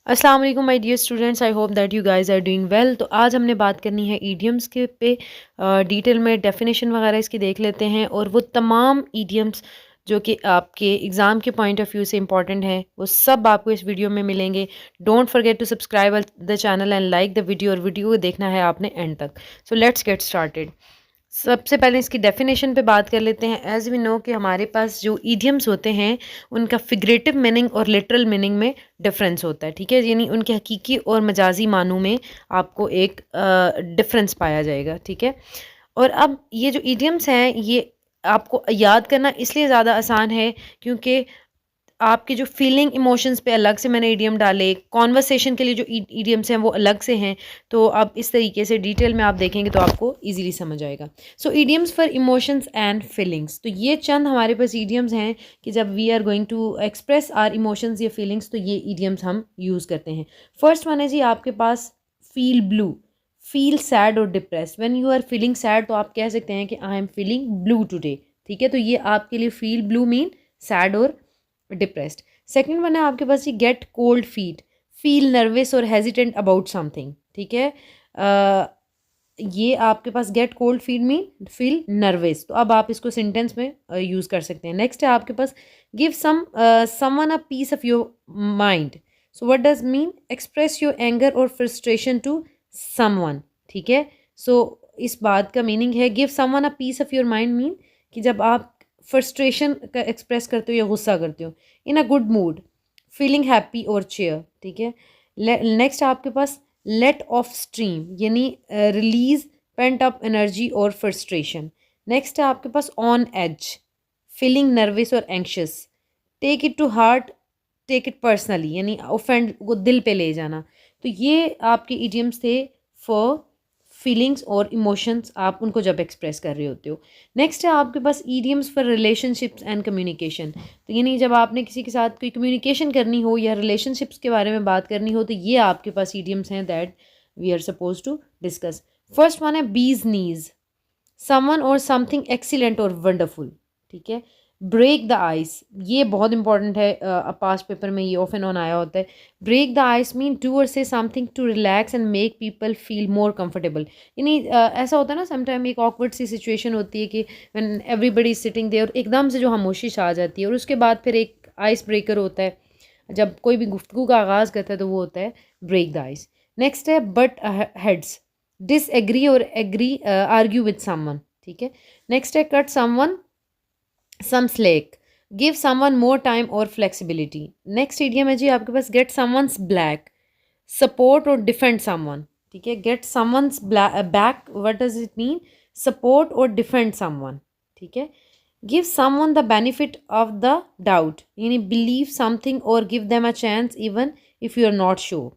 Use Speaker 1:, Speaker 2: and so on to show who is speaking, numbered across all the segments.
Speaker 1: अस्सलाम वालेकुम my dear students, I hope that you guys are doing well. तो आज हमने बात करनी है ईडियम्स के पे डिटेल में डेफिनेशन वगैरह इसकी देख लेते हैं और वो तमाम ईडियम्स जो कि आपके एग्ज़ाम के पॉइंट ऑफ व्यू से इंपॉर्टेंट हैं वो सब आपको इस वीडियो में मिलेंगे। Don't forget to subscribe the channel and like the video, और वीडियो को देखना है आपने एंड तक। So let's get started. सबसे पहले इसकी डेफिनेशन पे बात कर लेते हैं। एज वी नो कि हमारे पास जो ईडियम्स होते हैं उनका फिगरेटिव मीनिंग और लिटरल मीनिंग में डिफरेंस होता है, ठीक है। यानी उनके हकीकी और मजाजी मानों में आपको एक डिफरेंस पाया जाएगा, ठीक है। और अब ये जो ईडियम्स हैं ये आपको याद करना इसलिए ज़्यादा आसान है क्योंकि आपके जो फीलिंग इमोशंस पे अलग से मैंने ईडियम डाले, कॉन्वर्सेशन के लिए जो ईडियम्स हैं वो अलग से हैं। तो अब इस तरीके से डिटेल में आप देखेंगे तो आपको इजीली समझ आएगा। So idioms for emotions and feelings, तो ये चंद हमारे पास ईडियम्स हैं कि जब we are going to express our emotions या फीलिंग्स तो ये ईडियम्स हम यूज़ करते हैं। फर्स्ट वन है जी आपके पास फील ब्लू, फील सैड और depress. When you are feeling sad तो आप कह सकते हैं कि I am feeling blue today, ठीक है। तो ये आपके लिए फील ब्लू मीन सैड और डिप्रेस्ड। सेकंड वन है आपके पास ये get cold feet, feel nervous और हेजिटेंट अबाउट समथिंग, ठीक है। ये आपके पास get cold feel mean feel nervous, तो अब आप इसको सेंटेंस में यूज़ कर सकते हैं। नेक्स्ट है आपके पास give someone a piece of your mind. So what does mean express your anger और फ्रस्ट्रेशन टू समवन, ठीक है। सो इस बात का मीनिंग है give someone a piece of your mind mean कि जब आप फ्रस्ट्रेशन का एक्सप्रेस करते हो या गुस्सा करते हो। In a good mood, feeling happy और चेयर, ठीक है। नेक्स्ट आपके पास लेट ऑफ स्ट्रीम यानी रिलीज पेंट अप एनर्जी और फ्रस्ट्रेशन। नेक्स्ट है आपके पास ऑन एज, फीलिंग नर्वस और anxious. Take it to heart, take it personally यानी ऑफेंड को दिल पे ले जाना। तो ये आपके इडियम्स थे फॉर फीलिंग्स और इमोशंस, आप उनको जब एक्सप्रेस कर रहे होते हो। नेक्स्ट है आपके पास idioms for relationships and communication. तो यानी जब आपने किसी के साथ कोई कम्युनिकेशन करनी हो या रिलेशनशिप्स के बारे में बात करनी हो तो ये आपके पास ईडियम्स हैं that we are suppose to discuss. First one है बीज नीज, समवन और समथिंग एक्सीलेंट और वंडरफुल, ठीक है। ब्रेक द आइस, ये बहुत इंपॉर्टेंट है, पास्ट पेपर में ये ऑफ एंड ऑन आया होता है। Break the ice mean do और say something to relax and make people feel more comfortable. यानी ऐसा होता है ना समटाइम एक ऑकवर्ड सी सिचुएशन होती है कि when everybody is sitting there एकदम से जो खामोशी आ जाती है और उसके बाद फिर एक आइस ब्रेकर होता है जब कोई भी गुफ्तगू का आगाज़ करता है तो वो होता है ब्रेक द आइस। नेक्स्ट है बट हेड्स, डिसएग्री और एग्री आर्ग्यू विद समवन, ठीक है। नेक्स्ट है cut someone some slack, give someone more time और फ्लेक्सिबिलिटी। नेक्स्ट इडियम है जी आपके पास गेट समवंस ब्लैक, सपोर्ट और डिफेंड समवन, ठीक है। Get someone's back, what does it mean, support और डिफेंड समवन, ठीक है। Give someone the benefit of the doubt यानी बिलीव समथिंग और give them a chance even if you are not sure.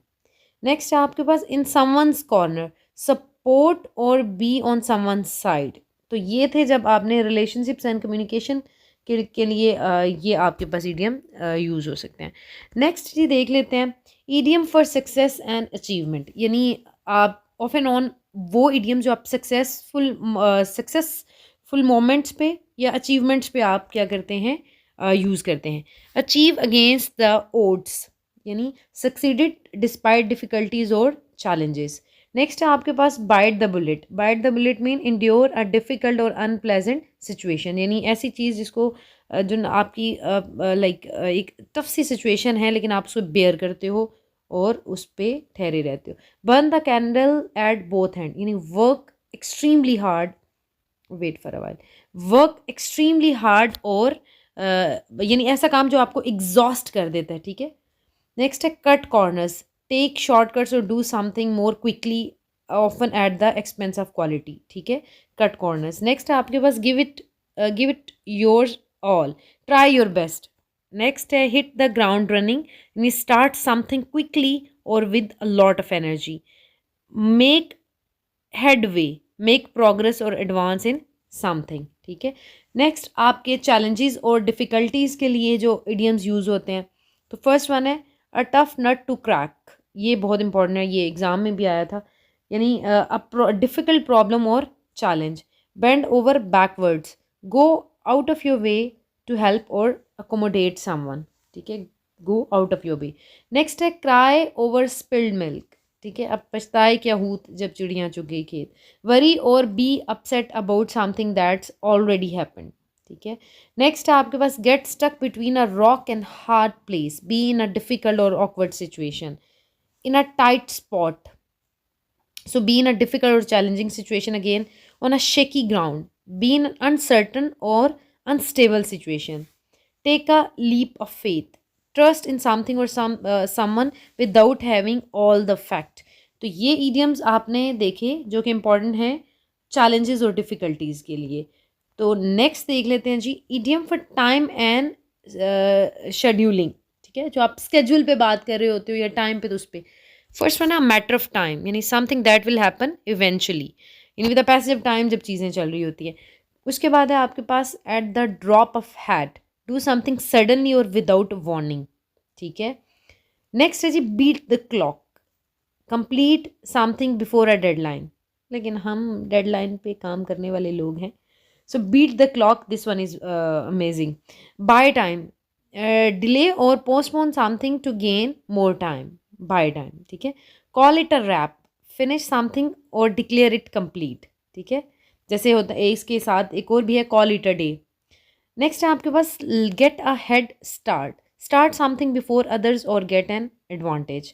Speaker 1: Next है आपके पास इन समवंस कॉर्नर, सपोर्ट और be on someone's side. तो ये थे जब आपने रिलेशनशिप्स एंड कम्युनिकेशन के लिए ये आपके पास ईडियम यूज़ हो सकते हैं। नेक्स्ट जी देख लेते हैं idiom for success and achievement. यानी आप ऑफ एंड ऑन वो ईडियम जो आप सक्सेसफुल मोमेंट्स पे या अचीवमेंट्स पे आप क्या करते हैं, यूज़ करते हैं। अचीव अगेंस्ट द ओड्स यानी सक्सीडेड डिस्पाइट डिफ़िकल्टीज और चैलेंजेस। नेक्स्ट है आपके पास bite the bullet, bite the bullet mean endure a difficult और अनप्लेजेंट सिचुएशन यानी ऐसी चीज़ जिसको जो आपकी लाइक एक टफ सी सिचुएशन है लेकिन आप उसको बेयर करते हो और उस पर ठहरे रहते हो। Burn the candle at both hand यानी work extremely hard, wait for a while, work extremely hard और यानी ऐसा काम जो आपको एग्जॉस्ट कर देता है, ठीक है। नेक्स्ट है कट कॉर्नर्स, टेक शॉर्टकट्स और do something more quickly often at the expense of quality, ठीक है। Cut corners. नेक्स्ट है आपके पास give it your all, try your best. Next है हिट द ग्राउंड रनिंग यानी स्टार्ट समथिंग क्विकली और with a lot of energy. Make headway, make progress और advance in something, ठीक है। नेक्स्ट आपके चैलेंजेस और डिफ़िकल्टीज़ के लिए जो इडियम्स यूज़ होते हैं तो फर्स्ट वन है a tough nut to crack, ये बहुत इंपॉर्टेंट है, ये एग्ज़ाम में भी आया था। यानी अ डिफ़िकल्ट प्रॉब्लम और challenge. Bend over backwards, go out of your way to help और अकोमोडेट समवन, ठीक है। Go out of your way. Next है क्राई ओवर स्पिल्ड मिल्क, ठीक है, अब पछताए क्या हूत जब चिड़ियाँ चुग गई खेत। वरी और be upset about something that's already happened, ठीक है। नेक्स्ट है आपके पास get stuck between a rock and hard place, be in a difficult और awkward situation, in a tight spot. So, be in a difficult or challenging situation again, on a shaky ground. Be in an uncertain or unstable situation. Take a leap of faith. Trust in something or someone without having all the fact. तो ये idioms आपने देखे जो कि important हैं challenges और difficulties के लिए। तो next देख लेते हैं जी idiom for time and scheduling, ठीक है, जो आप schedule पे बात कर रहे होते हो या time पे, तो उस पे फर्स्ट वन है मैटर ऑफ टाइम, यानी something that will happen eventually, यानी with the passage of time, जब चीज़ें चल रही होती है। उसके बाद है आपके पास at the drop of hat, do something suddenly और विदाउट वार्निंग, ठीक है। नेक्स्ट है जी beat the clock, complete something before a deadline, लेकिन हम डेडलाइन पे काम करने वाले लोग हैं। So beat the clock, this one is amazing. Buy time, delay और postpone something to gain more time, buy time, ठीक है। Call it a wrap, finish something और डिक्लेयर इट कंप्लीट, ठीक है, जैसे होता है इसके साथ एक और भी है call it a day. Next है आपके पास get a head start, start something before others और गेट एन एडवांटेज।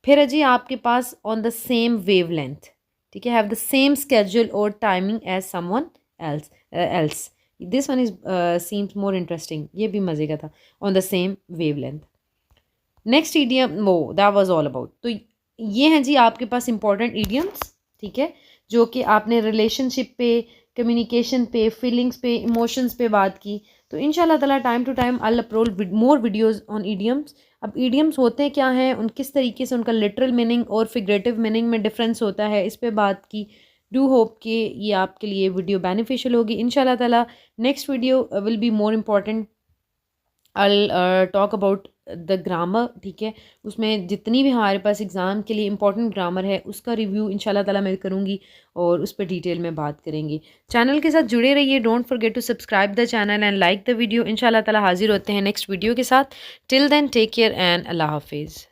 Speaker 1: फिर है जी आपके पास on the same wavelength, ठीक है, हैव द सेम स्केड्यूल और timing as someone else. This one is seems more interesting, ये भी मज़े का था, on the same wavelength. Next idiom वो दैट वाज ऑल अबाउट। तो ये हैं जी आपके पास इंपॉर्टेंट ईडियम्स, ठीक है, जो कि आपने रिलेशनशिप पे, कम्युनिकेशन पे, फीलिंग्स पे, इमोशंस पे बात की। तो इंशाल्लाह ताला time to time I upload more videos on idioms. अब ईडियम्स होते क्या हैं, उन किस तरीके से उनका लिटरल मीनिंग और फिगरेटिव मीनिंग में डिफरेंस होता है, इस पे बात की। डू होप कि ये आपके लिए वीडियो बेनिफिशियल होगी। इंशाल्लाह ताला next video will be more important, I talk about the grammar, ठीक है, उसमें जितनी भी हमारे पास एग्ज़ाम के लिए इंपॉर्टेंट ग्रामर है उसका रिव्यू इंशाल्लाह ताला मैं करूँगी और उस पर डिटेल में बात करेंगे। चैनल के साथ जुड़े रहिए, don't forget to subscribe the channel and like the video. इंशाल्लाह ताला हाजिर होते हैं नेक्स्ट वीडियो के साथ। Till then take care and अल्लाह हाफिज़।